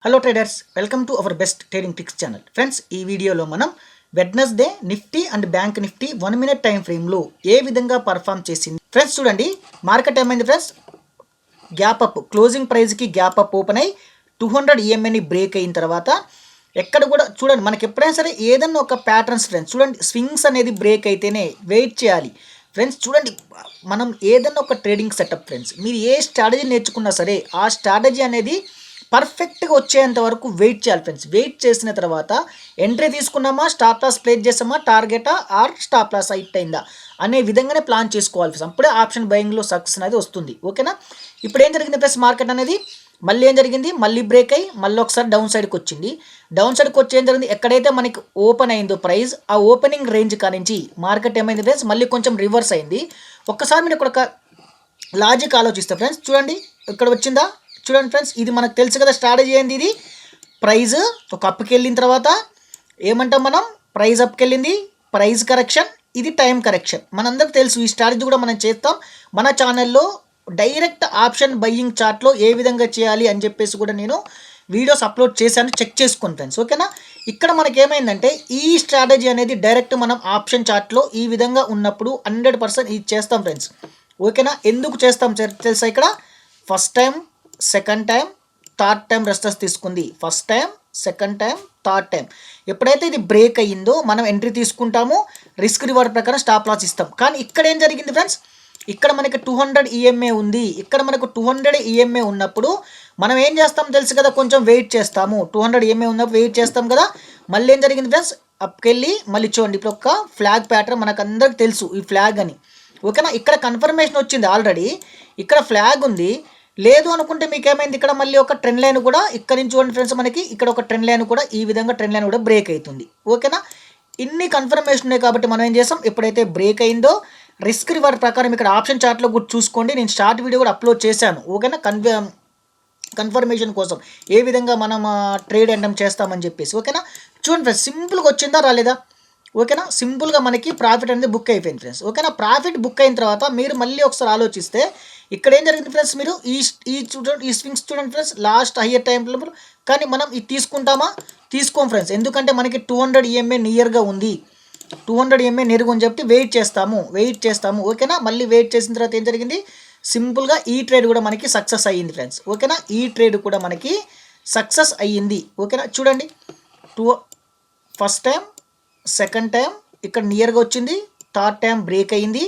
Hello traders, welcome to our best trading tips channel. Friends, ఈ వీడియోలో మనం Wednesday Nifty and bank Nifty 1 minute time ఫ్రేమ్లో ఏ విధంగా పర్ఫామ్ చేసింది. ఫ్రెండ్స్ చూడండి, మార్కెట్ ఏమైంది ఫ్రెండ్స్, గ్యాప్ అప్, క్లోజింగ్ ప్రైస్కి గ్యాప్ అప్ ఓపెన్ అయ్యి 200 EMAని బ్రేక్ అయిన తర్వాత ఎక్కడ కూడా చూడండి, మనకి ఎప్పుడైనా సరే ఏదన్నా ఒక ప్యాటర్న్స్ ఫ్రెండ్స్ చూడండి, స్వింగ్స్ అనేది బ్రేక్ అయితేనే వెయిట్ చేయాలి. ఫ్రెండ్స్ చూడండి, మనం ఏదన్నా ఒక ట్రేడింగ్ సెటప్ ఫ్రెండ్స్, మీరు ఏ స్ట్రాటజీ నేర్చుకున్నా సరే ఆ స్ట్రాటజీ అనేది పర్ఫెక్ట్గా వచ్చేంత వరకు వెయిట్ చేయాలి ఫ్రెండ్స్. వెయిట్ చేసిన తర్వాత ఎంట్రీ తీసుకున్నామా, స్టాప్ లాస్ ప్లేస్ చేసామా, టార్గెటా ఆర్ స్టాప్ లాస్ హిట్ అయిందా అనే విధంగానే ప్లాన్ చేసుకోవాలి ఫ్రెండ్స్. అప్పుడే ఆప్షన్ బయింగ్లో సక్సెస్ అనేది వస్తుంది. ఓకేనా, ఇప్పుడు ఏం జరిగింది ఫ్రెండ్స్, మార్కెట్ అనేది మళ్ళీ ఏం జరిగింది, మళ్ళీ బ్రేక్ అయ్యి మళ్ళీ ఒకసారి డౌన్ సైడ్కి వచ్చింది. డౌన్ సైడ్కి వచ్చి ఏం జరిగింది, ఎక్కడైతే మనకి ఓపెన్ అయిందో ప్రైస్, ఆ ఓపెనింగ్ రేంజ్ కానించి మార్కెట్ ఏమైంది ఫ్రెండ్స్, మళ్ళీ కొంచెం రివర్స్ అయింది. ఒక్కసారి మీరు ఇక్కడ ఒక లాజిక్ ఆలోచిస్తే ఫ్రెండ్స్ చూడండి, ఇక్కడ వచ్చిందా చూడండి ఫ్రెండ్స్, ఇది మనకు తెలుసు కదా స్ట్రాటజీ ఏంది. ఇది ప్రైజ్ ఒక అప్కి వెళ్ళిన తర్వాత ఏమంటాం మనం, ప్రైజ్ అప్కి వెళ్ళింది, ప్రైజ్ కరెక్షన్, ఇది టైం కరెక్షన్. మనందరికి తెలుసు, ఈ స్ట్రాటజీ కూడా మనం చేస్తాం మన ఛానల్లో. డైరెక్ట్ ఆప్షన్ బయ్యింగ్ చార్ట్లో ఏ విధంగా చేయాలి అని చెప్పేసి కూడా నేను వీడియోస్ అప్లోడ్ చేశాను, చెక్ చేసుకోండి ఫ్రెండ్స్. ఓకేనా, ఇక్కడ మనకి ఏమైందంటే ఈ స్ట్రాటజీ అనేది డైరెక్ట్ మనం ఆప్షన్ చార్ట్లో ఈ విధంగా ఉన్నప్పుడు 100% ఇది చేస్తాం ఫ్రెండ్స్. ఓకేనా, ఎందుకు చేస్తాం తెలుసా, ఇక్కడ first time, second time, third time రెస్టర్స్ తీసుకుంది. First time, second time, third time. ఎప్పుడైతే ఇది బ్రేక్ అయ్యిందో మనం ఎంట్రీ తీసుకుంటాము, రిస్క్ రివార్డ్ ప్రకారం స్టాప్ లాస్ ఇస్తాం. కానీ ఇక్కడ ఏం జరిగింది ఫ్రెండ్స్, ఇక్కడ మనకి 200 EMA ఉంది. ఇక్కడ మనకు 200 EMA ఉన్నప్పుడు మనం ఏం చేస్తాం తెలుసు కదా, కొంచెం వెయిట్ చేస్తాము. 200 EMA ఉన్నప్పుడు వెయిట్ చేస్తాం కదా. మళ్ళీ ఏం జరిగింది ఫ్రెండ్స్, అప్కెళ్ళి మళ్ళీ చూడండి, ఇప్పుడు ఒక ఫ్లాగ్ ప్యాటర్న్ మనకు అందరికి తెలుసు ఈ ఫ్లాగ్ అని. ఓకేనా, ఇక్కడ కన్ఫర్మేషన్ వచ్చింది ఆల్రెడీ, ఇక్కడ ఫ్లాగ్ ఉంది. లేదు అనుకుంటే మీకు ఏమైంది, ఇక్కడ మళ్ళీ ఒక ట్రెండ్ లైన్ కూడా ఇక్కడ నుంచి చూడండి ఫ్రెండ్స్, మనకి ఇక్కడ ఒక ట్రెండ్ లైన్ కూడా ఈ విధంగా ట్రెండ్ లైన్ కూడా బ్రేక్ అవుతుంది. ఓకేనా, ఇన్ని కన్ఫర్మేషన్ ఉన్నాయి కాబట్టి మనం ఏం చేస్తాం, ఎప్పుడైతే బ్రేక్ అయిందో రిస్క్ రివార్డ్ ప్రకారం ఇక్కడ ఆప్షన్ చార్ట్లో కూడా చూసుకోండి, నేను షార్ట్ వీడియో కూడా అప్లోడ్ చేశాను. ఓకేనా, కన్ఫర్మేషన్ కోసం ఏ విధంగా మనం ట్రేడ్ ఎండం చేస్తామని చెప్పేసి. ఓకేనా, చూడండి ఫ్రెండ్స్, సింపుల్గా వచ్చిందా రాలేదా. ఓకేనా, సింపుల్గా మనకి ప్రాఫిట్ అనేది బుక్ అయిపోయింది ఫ్రెండ్స్. ఓకేనా, ప్రాఫిట్ బుక్ అయిన తర్వాత మీరు మళ్ళీ ఒకసారి ఆలోచిస్తే ఇక్కడ ఏం జరిగింది ఫ్రెండ్స్, మీరు ఈ స్వింగ్స్ చూడండి friends, last higher time level. కానీ మనం ఇది తీసుకుంటామా, తీసుకోం ఫ్రెండ్స్. ఎందుకంటే మనకి 200 EMA నియర్గా ఉంది, 200 EMA నియర్గా అని చెప్పి వెయిట్ చేస్తాము. ఓకేనా, మళ్ళీ వెయిట్ చేసిన తర్వాత ఏం జరిగింది, సింపుల్గా ఈ ట్రేడ్ కూడా మనకి సక్సెస్ అయ్యింది ఫ్రెండ్స్. ఓకేనా, ఈ ట్రేడ్ కూడా మనకి సక్సెస్ అయ్యింది. ఓకేనా, చూడండి, ఫస్ట్ టైం, సెకండ్ టైం ఇక్కడ నియర్గా వచ్చింది, థర్డ్ టైం బ్రేక్ అయ్యింది.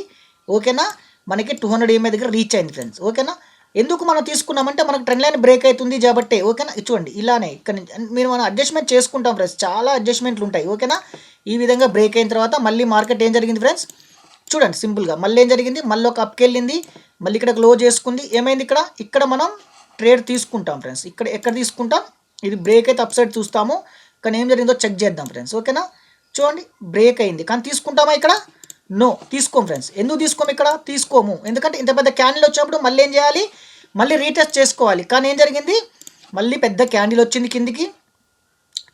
ఓకేనా, మనకి 200 EMA దగ్గర రీచ్ అయింది ఫ్రెండ్స్. ఓకేనా, ఎందుకు మనం తీసుకున్నామంటే మనకు ట్రెండ్ లైన్ బ్రేక్ అవుతుంది కాబట్టి. ఓకేనా, చూడండి ఇలానే ఇక్కడ మీరు మనం అడ్జస్ట్మెంట్ చేసుకుంటాం ఫ్రెండ్స్, చాలా అడ్జస్ట్మెంట్లు ఉంటాయి. ఓకేనా, ఈ విధంగా బ్రేక్ అయిన తర్వాత మళ్ళీ మార్కెట్ ఏం జరిగింది ఫ్రెండ్స్, చూడండి సింపుల్గా మళ్ళీ ఏం జరిగింది, మళ్ళీ ఒక అప్కి వెళ్ళింది, మళ్ళీ ఇక్కడ క్లోజ్ చేసుకుంది. ఏమైంది, ఇక్కడ మనం ట్రేడ్ తీసుకుంటాం ఫ్రెండ్స్. ఇక్కడ ఎక్కడ తీసుకుంటాం, ఇది బ్రేక్ అయితే అప్ సైడ్ చూస్తాము, కానీ ఏం జరిగిందో చెక్ చేద్దాం ఫ్రెండ్స్. ఓకేనా, చూడండి బ్రేక్ అయింది, కానీ తీసుకుంటామా ఇక్కడ, నో తీసుకోము ఫ్రెండ్స్. ఎందుకు తీసుకోము, ఇక్కడ తీసుకోము, ఎందుకంటే ఇంత పెద్ద క్యాండిల్ వచ్చినప్పుడు మళ్ళీ ఏం చేయాలి, మళ్ళీ రీటెస్ట్ చేసుకోవాలి. కానీ ఏం జరిగింది, మళ్ళీ పెద్ద క్యాండిల్ వచ్చింది కిందికి.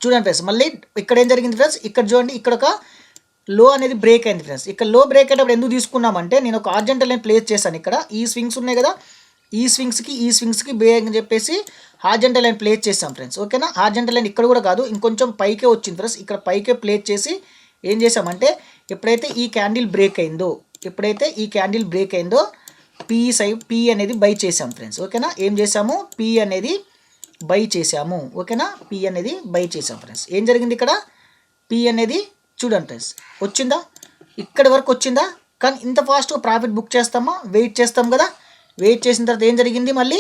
చూడండి ఫ్రెండ్స్, మళ్ళీ ఇక్కడ ఏం జరిగింది ఫ్రెండ్స్, ఇక్కడ చూడండి, ఇక్కడ ఒక లో అనేది బ్రేక్ అయింది ఫ్రెండ్స్. ఇక్కడ లో బ్రేక్ అయ్యేటప్పుడు ఎందుకు తీసుకున్నామంటే నేను ఒక హారిజాంటల్ లైన్ ప్లేస్ చేశాను. ఇక్కడ ఈ స్వింగ్స్ ఉన్నాయి కదా, ఈ స్వింగ్స్కి బ్రేక్ అని చెప్పేసి హారిజాంటల్ లైన్ ప్లేస్ చేసాం ఫ్రెండ్స్. ఓకేనా, హారిజాంటల్ లైన్ ఇక్కడ కూడా కాదు, ఇంకొంచెం పైకే వచ్చింది ఫ్రెండ్స్. ఇక్కడ పైకే ప్లేస్ చేసి ఏం చేసామంటే ఎప్పుడైతే ఈ క్యాండిల్ బ్రేక్ అయిందో పీ అనేది బై చేసాం ఫ్రెండ్స్. ఓకేనా, ఏం చేసాము, పీ అనేది బై చేసాము. ఓకేనా, పీ అనేది బై చేసాం ఫ్రెండ్స్. ఏం జరిగింది, ఇక్కడ పీ అనేది చూడండి ఫ్రెండ్స్, వచ్చిందా, ఇక్కడి వరకు వచ్చిందా. కానీ ఇంత ఫాస్ట్గా ప్రాఫిట్ బుక్ చేస్తామా, వెయిట్ చేస్తాం కదా. వెయిట్ చేసిన తర్వాత ఏం జరిగింది, మళ్ళీ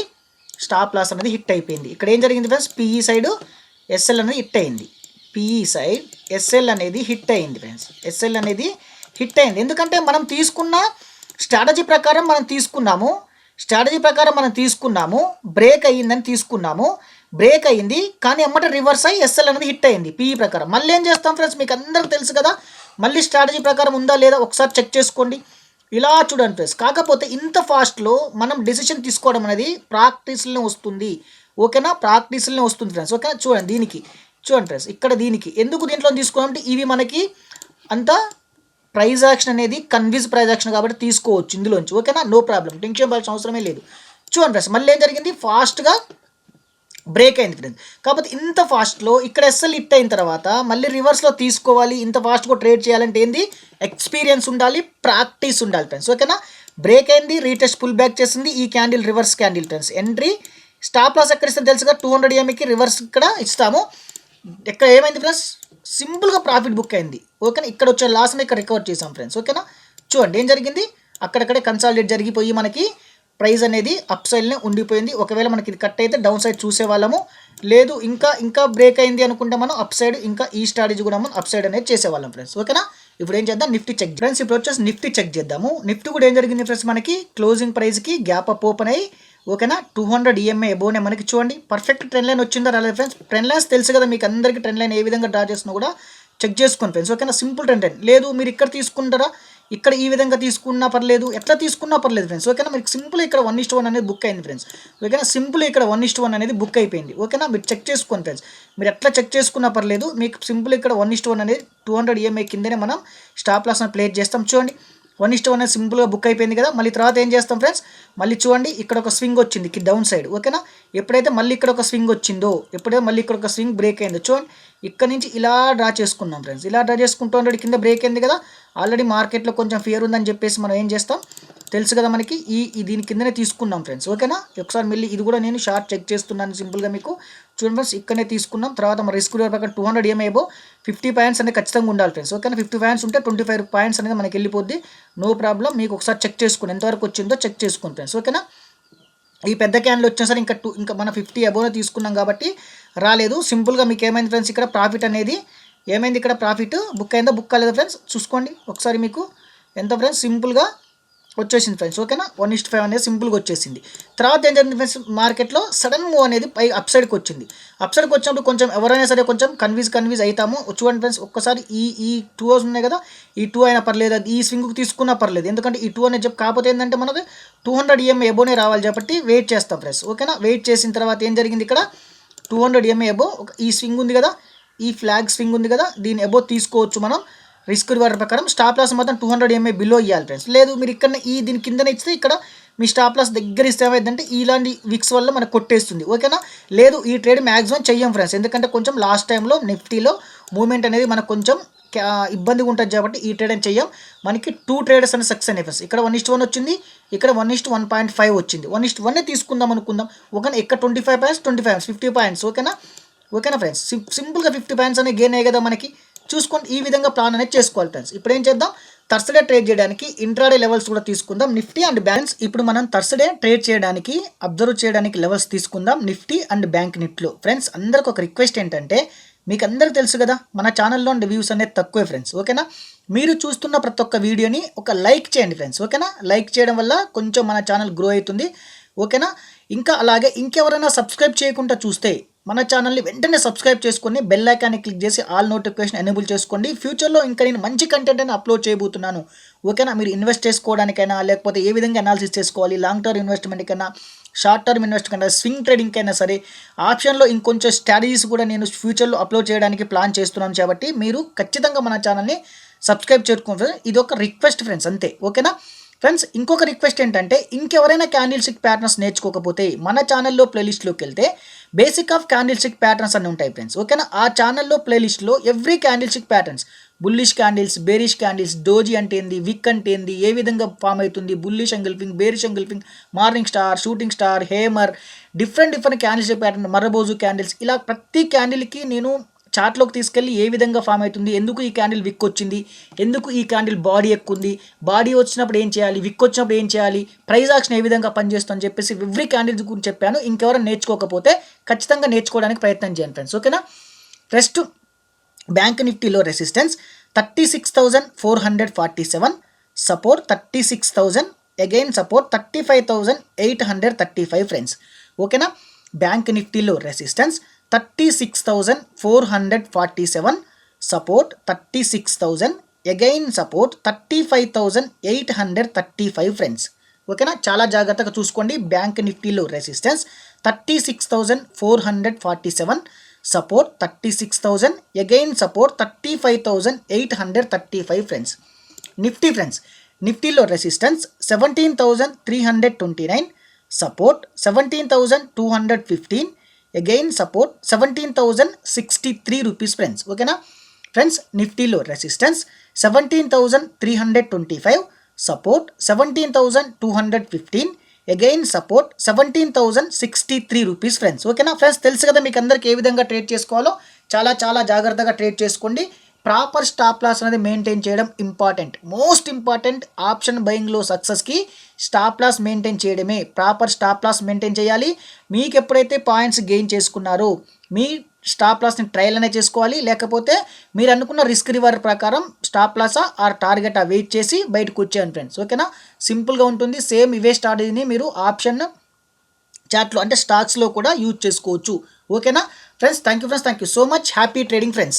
స్టాప్ లాస్ అనేది హిట్ అయిపోయింది. ఇక్కడ ఏం జరిగింది ఫ్రెండ్స్, పీఈ సైడ్ ఎస్ఎల్ అనేది హిట్ అయింది. పీఈ సైడ్ ఎస్ఎల్ అనేది హిట్ అయింది ఫ్రెండ్స్. ఎస్ఎల్ అనేది హిట్ అయింది, ఎందుకంటే మనం తీసుకున్న స్ట్రాటజీ ప్రకారం మనం తీసుకున్నాము, బ్రేక్ అయ్యిందని తీసుకున్నాము, బ్రేక్ అయ్యింది, కానీ ఎమ్మటే రివర్స్ అయ్యి ఎస్ఎల్ అనేది హిట్ అయింది పీఈ ప్రకారం. మళ్ళీ ఏం చేస్తాం ఫ్రెండ్స్, మీకు అందరికీ తెలుసు కదా, మళ్ళీ స్ట్రాటజీ ప్రకారం ఉందా లేదా ఒకసారి చెక్ చేసుకోండి. ఇలా చూడండి ఫ్రెండ్స్, కాకపోతే ఇంత ఫాస్ట్లో మనం డెసిషన్ తీసుకోవడం అనేది ప్రాక్టీస్లోనే వస్తుంది. ఓకేనా, ప్రాక్టీస్లోనే వస్తుంది ఫ్రెండ్స్. ఓకేనా, చూడండి ఫ్రెండ్స్, ఇక్కడ ఎందుకు దీంట్లో తీసుకున్నామంటే ఇవి మనకి అంత ప్రైజ్ యాక్షన్ అనేది కన్విన్స్ ప్రైజ్ యాక్షన్ కాబట్టి తీసుకోవచ్చు ఇందులోంచి. ఓకేనా, నో ప్రాబ్లం, టెన్షన్ పడాల్సిన అవసరమే లేదు. చూడండి ఫ్రెండ్స్, మళ్ళీ ఏం జరిగింది, ఫాస్ట్గా బ్రేక్ అయింది ఫ్రెండ్స్. కాకపోతే ఇంత ఫాస్ట్లో ఇక్కడ ఎస్ఎల్ హిట్ అయిన తర్వాత మళ్ళీ రివర్స్లో తీసుకోవాలి, ఇంత ఫాస్ట్గా ట్రేడ్ చేయాలంటే ఏంది, ఎక్స్పీరియన్స్ ఉండాలి, ప్రాక్టీస్ ఉండాలి ఫ్రెండ్స్. ఓకేనా, బ్రేక్ అయింది, రీటెస్ట్ పుల్ బ్యాక్ చేసింది, ఈ candle reverse candle friends. Entry stop loss ఎక్కడ ఇస్తుంది తెలుసుగా, 200 EMAకి రివర్స్ ఇక్కడ ఇస్తాము. ఇక్కడ ఏమైంది ఫ్రెండ్స్, సింపుల్గా ప్రాఫిట్ బుక్ అయింది. ఓకేనా, ఇక్కడ వచ్చే లాస్ని ఇక్కడ రికవర్ చేసాం ఫ్రెండ్స్. ఓకేనా, చూడండి ఏం జరిగింది, అక్కడక్కడే కన్సాలిడేట్ జరిగిపోయి మనకి ప్రైస్ అనేది అప్ సైడ్నే ఉండిపోయింది. ఒకవేళ మనకి ఇది కట్ అయితే డౌన్ సైడ్ చూసేవాళ్ళము, లేదు ఇంకా బ్రేక్ అయింది అనుకుంటే మనం అప్ సైడ్, ఇంకా ఈ స్ట్రాటజీ కూడా మనం అప్ సైడ్ అనేది చేసేవాళ్ళం ఫ్రెండ్స్. ఓకేనా, ఇప్పుడు ఏం చేద్దాం, నిఫ్టీ చెక్ ఫ్రెండ్స్. ఇప్పుడు వచ్చేసి నిఫ్టీ చెక్ చేద్దాము. నిఫ్టీ కూడా ఏం జరిగింది ఫ్రెండ్స్, మనకి క్లోజింగ్ ప్రైస్కి గ్యాప్ అప్ ఓపెన్ అయ్యి, ఓకేనా, 200 EMA ఎబోనే మనకి చూడండి పర్ఫెక్ట్ ట్రెండ్ లైన్ వచ్చిందా రాలేదు ఫ్రెండ్స్. ట్రెండ్ లైన్స్ తెలుసు కదా మీకు అందరికీ, ట్రెండ్ లైన్ ఏ విధంగా డ్రా చేస్తున్నా కూడా చెక్ చేసుకోండి ఫ్రెండ్స్. ఓకేనా, సింపుల్ ట్రెండ్ లైన్. లేదు మీరు ఇక్కడ తీసుకుంటారా, ఇక్కడ ఈ విధంగా తీసుకున్నా పర్లేదు, ఎట్లా తీసుకున్నా పర్లేదు ఫ్రెండ్స్. ఓకేనా, మీకు సింపుల్ ఇక్కడ 1:1 అనేది బుక్ అయింది ఫ్రెండ్స్. ఓకేనా, సింపుల్ ఇక్కడ 1:1 అనేది బుక్ అయిపోయింది. ఓకేనా, మీరు చెక్ చేసుకోండి ఫ్రెండ్స్, మీరు ఎట్లా చెక్ చేసుకున్నా పర్లేదు, మీకు సింపుల్ ఇక్కడ 1:1 అనేది 200 EMA కిందనే మనం స్టాప్ లాస్ ప్లేస్ చేస్తాం. చూడండి 1:1 అనేది సింపుల్గా బుక్ అయిపోయింది కదా. మళ్ళీ తర్వాత ఏం చేస్తాం ఫ్రెండ్స్, మళ్ళీ చూడండి ఇక్కడ ఒక స్వింగ్ వచ్చింది డౌన్ సైడ్. ఓకేనా, ఎప్పుడైతే మళ్ళీ ఇక్కడ ఒక స్వింగ్ వచ్చిందో, ఎప్పుడైతే మళ్ళీ ఇక్కడ ఒక స్వింగ్ బ్రేక్ అయిందో చూడండి, ఇక్కడ నుంచి ఇలా డ్రా చేసుకున్నాం ఫ్రెండ్స్. ఇలా డ్రా చేసుకుంటూ ఆల్రెడీ కింద బ్రేక్ అయింది కదా. ఆల్రెడీ మార్కెట్లో కొంచెం ఫియర్ ఉందని చెప్పేసి మనం ఏం చేస్తాం తెలుసు కదా మనకి, దీని కిందనే తీసుకున్నాం ఫ్రెండ్స్. ఓకేనా, ఒకసారి మళ్ళీ ఇది కూడా నేను షార్ట్ చెక్ చేస్తున్నాను సింపుల్గా మీకు చూడండి ఫ్రెండ్స్. ఇక్కడనే తీసుకున్నాం. తర్వాత మన రిస్క్ ప్రకారం 200 EMA ఏబో 50 పాయింట్స్ అనేది ఖచ్చితంగా ఉండాలి ఫ్రెండ్స్. ఓకేనా, 50 పాయింట్స్ ఉంటే 25 పాయింట్స్ అనేది మనకి వెళ్ళిపోద్ది, నో ప్రాబ్లం. మీకు ఒకసారి చెక్ చేసుకుని ఎంతవరకు వచ్చిందో చెక్ చేసుకుని ఫ్రెండ్స్. ఓకేనా, ఈ పెద్ద క్యాన్లు వచ్చినా సరే ఇంకా మన 50 అబోనే తీసుకున్నాం కాబట్టి రాలేదు. సింపుల్గా మీకు ఏమైంది ఫ్రెండ్స్, ఇక్కడ ప్రాఫిట్ అనేది ఏమైంది, ఇక్కడ ప్రాఫిట్ బుక్ అయిందా బుక్ కాలేదా ఫ్రెండ్స్ చూసుకోండి ఒకసారి. మీకు ఎంత ఫ్రెండ్స్, సింపుల్గా వచ్చేసింది ఫ్రెండ్స్. ఓకేనా, 1:5 అనేది సింపుల్గా వచ్చేసింది. తర్వాత ఏం జరిగింది ఫ్రెండ్స్, మార్కెట్లో సడన్ మూవ్ అనేది పై అప్ సైడ్కి వచ్చింది. అప్ సైడ్కి వచ్చినప్పుడు కొంచెం ఎవరైనా సరే కొంచెం కన్ఫ్యూజ్ అవుతాము. చూడండి ఫ్రెండ్స్, ఒక్కసారి ఈ 2 అవర్స్ ఉన్నాయి కదా, ఈ 2 అయినా పర్లేదు, అది ఈ స్వింగ్కి తీసుకున్నా పర్లేదు, ఎందుకంటే ఈ 2 అనేది చెప్పి కాకపోతే ఏంటంటే మనకు 200 EMA ఎబోనే రావాలి కాబట్టి వెయిట్ చేస్తాం ఫ్రెండ్స్. ఓకేనా, వెయిట్ చేసిన తర్వాత ఏం జరిగింది, ఇక్కడ 200 EMA ఎబో ఈ స్వింగ్ ఉంది కదా, ఈ ఫ్లాగ్ స్వింగ్ ఉంది కదా, దీని ఎబో తీసుకోవచ్చు మనం రిస్క్ రివార్డ్ ప్రకారం. స్టాప్ లాస్ మాత్రం 200 EMA బిలో ఇవ్వాలి ఫ్రెండ్స్. లేదు మీరు ఇక్కడ దీని కిందనే ఇస్తే ఇక్కడ మీ స్టాప్ లాస్ దగ్గర ఇస్తే ఏమైందంటే ఇలాంటి విక్స్ వల్ల మనకు కొట్టేస్తుంది. ఓకేనా, లేదు ఈ ట్రేడ్ మ్యాక్సిమం చెయ్యం ఫ్రెండ్స్, ఎందుకంటే కొంచెం లాస్ట్ టైంలో నిఫ్టీలో మూవ్మెంట్ అనేది మనకు కొంచెం ఇబ్బందిగా ఉంటుంది కాబట్టి ఈ ట్రేడ్ అని చెయ్యం. మనకి 2 ట్రేడర్స్ అనేది సక్సెస్ అయినాయి ఫ్రెండ్స్. ఇక్కడ 1:1 వచ్చింది, ఇక్కడ 1:1.5 వచ్చింది. 1:1 తీసుకుందాం అనుకుందాం. ఓకేనా, ఇక్కడ 25 పాయింట్స్ 50 పాయింట్స్. ఓకేనా ఫ్రెండ్స్, సింపుల్గా 50 పాయింట్స్ అనేది గెయిన్ అయ్యే కదా మనకి. చూసుకోండి ఈ విధంగా ప్లాన్ అనేది చేసుకోవాలి ఫ్రెండ్స్. ఇప్పుడు ఏం చేద్దాం, థర్స్డే ట్రేడ్ చేయడానికి ఇంట్రాడే లెవెల్స్ కూడా తీసుకుందాం, నిఫ్టీ అండ్ బ్యాంక్స్. ఇప్పుడు మనం థర్స్డే ట్రేడ్ చేయడానికి అబ్జర్వ్ చేయడానికి లెవెల్స్ తీసుకుందాం నిఫ్టీ అండ్ బ్యాంక్ నిఫ్టీలో. ఫ్రెండ్స్ అందరికి ఒక రిక్వెస్ట్ ఏంటంటే, మీకు అందరికీ తెలుసు కదా మన ఛానల్లో వ్యూస్ అనేది తక్కువే ఫ్రెండ్స్. ఓకేనా, మీరు చూస్తున్న ప్రతి ఒక్క వీడియోని ఒక లైక్ చేయండి ఫ్రెండ్స్. ఓకేనా, లైక్ చేయడం వల్ల కొంచెం మన ఛానల్ గ్రో అవుతుంది. ఓకేనా, ఇంకా అలాగే ఇంకెవరైనా సబ్స్క్రైబ్ చేయకుండా చూస్తే మన ఛానల్ని వెంటనే సబ్స్క్రైబ్ చేసుకొని బెల్ ఐకాన్ని క్లిక్ చేసి ఆల్ నోటిఫికేషన్ ఎనేబుల్ చేసుకోండి. ఫ్యూచర్లో ఇంకా నేను మంచి కంటెంట్ అని అప్లోడ్ చేయబోతున్నాను. ఓకేనా, మీరు ఇన్వెస్ట్ చేసుకోవడానికైనా, లేకపోతే ఏ విధంగా అనాలిసిస్ చేసుకోవాలి, లాంగ్ టర్మ్ ఇన్వెస్ట్మెంట్కైనా, షార్ట్ టర్మ్ ఇన్వెస్ట్ కన్నా, స్వింగ్ ట్రేడింగ్ అయినా సరే, ఆప్షన్లో ఇంకొంచెం స్ట్రాటజీస్ కూడా నేను ఫ్యూచర్లో అప్లోడ్ చేయడానికి ప్లాన్ చేస్తున్నాను. కాబట్టి మీరు ఖచ్చితంగా మన ఛానల్ని సబ్స్క్రైబ్ చేసుకోండి. ఇది ఒక రిక్వెస్ట్ ఫ్రెండ్స్, అంతే. ఓకేనా ఫ్రెండ్స్, ఇంకొక రిక్వెస్ట్ ఏంటంటే, ఇంకెవరైనా క్యాండిల్ స్టిక్ ప్యాటర్న్స్ నేర్చుకోకపోతే మన ఛానల్లో ప్లేలిస్ట్లోకి వెళ్తే basic of candle stick patterns అన్నీ ఉంటాయి ఫ్రెండ్స్. ఓకేనా, ఆ ఛానల్లో ప్లేలిస్ట్లో every candle stick patterns, bullish candles, bearish candles, doji అంటే ఏంది, విక్ అంటే ఏంది, ఏ విధంగా ఫామ్ అవుతుంది, bullish engulfing, bearish engulfing, morning star, shooting star, hammer, different candle stick pattern, మరబోజు candles, ఇలా ప్రతి క్యాండిల్కి నేను చార్ట్లోకి తీసుకెళ్ళి ఏ విధంగా ఫామ్ అవుతుంది, ఎందుకు ఈ క్యాండిల్ విక్ వచ్చింది, ఎందుకు ఈ క్యాండిల్ బాడీ ఎక్కుంది, బాడీ వచ్చినప్పుడు ఏం చేయాలి, విక్ వచ్చినప్పుడు ఏం చేయాలి, ప్రైస్ యాక్షన్ ఏ విధంగా పనిచేస్తుందని చెప్పేసి ఎవ్రీ క్యాండిల్స్ గురించి చెప్పాను. ఇంకెవరైనా నేర్చుకోకపోతే ఖచ్చితంగా నేర్చుకోవడానికి ప్రయత్నం చేయండి ఫ్రెండ్స్. ఓకేనా, నెక్స్ట్ బ్యాంక్ నిఫ్టీలో resistance 36,447, support 36,000, again support 35,835 friends. ఓకేనా, బ్యాంక్ నిఫ్టీలో resistance 36,447, support 36,000, again support 35,835 friends. ఓకేనా, చాలా జాగ్రత్తగా చూసుకోండి. బ్యాంక్ నిఫ్టీలో resistance 36,447, support 36,000, again support 35,835 friends. Friends నిఫ్టీలో resistance 17,329, support 17,215, again support 17,063 rupees friends. ఓకేనా ఫ్రెండ్స్, నిఫ్టీలో resistance 17,325, support 17,215, again support 17,063 rupees friends. ఓకేనా ఫ్రెండ్స్, తెలుసు కదా మీకు అందరికి ఏ విధంగా ట్రేడ్ చేసుకోవాలో. చాలా చాలా జాగ్రత్తగా ట్రేడ్ చేసుకోండి. ప్రాపర్ స్టాప్ లాస్ అనేది మెయింటైన్ చేయడం ఇంపార్టెంట్, మోస్ట్ ఇంపార్టెంట్. ఆప్షన్ బయింగ్లో సక్సెస్కి స్టాప్ లాస్ మెయింటైన్ చేయడమే. ప్రాపర్ స్టాప్ లాస్ మెయింటైన్ చేయాలి. మీకు ఎప్పుడైతే పాయింట్స్ గెయిన్ చేసుకున్నారో మీ స్టాప్ లాస్ని ట్రయల్ అనే చేసుకోవాలి, లేకపోతే మీరు అనుకున్న రిస్క్ రివార్డ్ ప్రకారం stop Laasa are target wait చేసి బయటకు వచ్చేయండి ఫ్రెండ్స్. ఓకేనా, సింపుల్గా ఉంటుంది. సేమ్ ఇవే స్ట్రాటజీని మీరు ఆప్షన్ చాట్లో అంటే స్టాక్స్లో కూడా యూజ్ చేసుకోవచ్చు. ఓకేనా friends, thank you so much. Happy trading friends.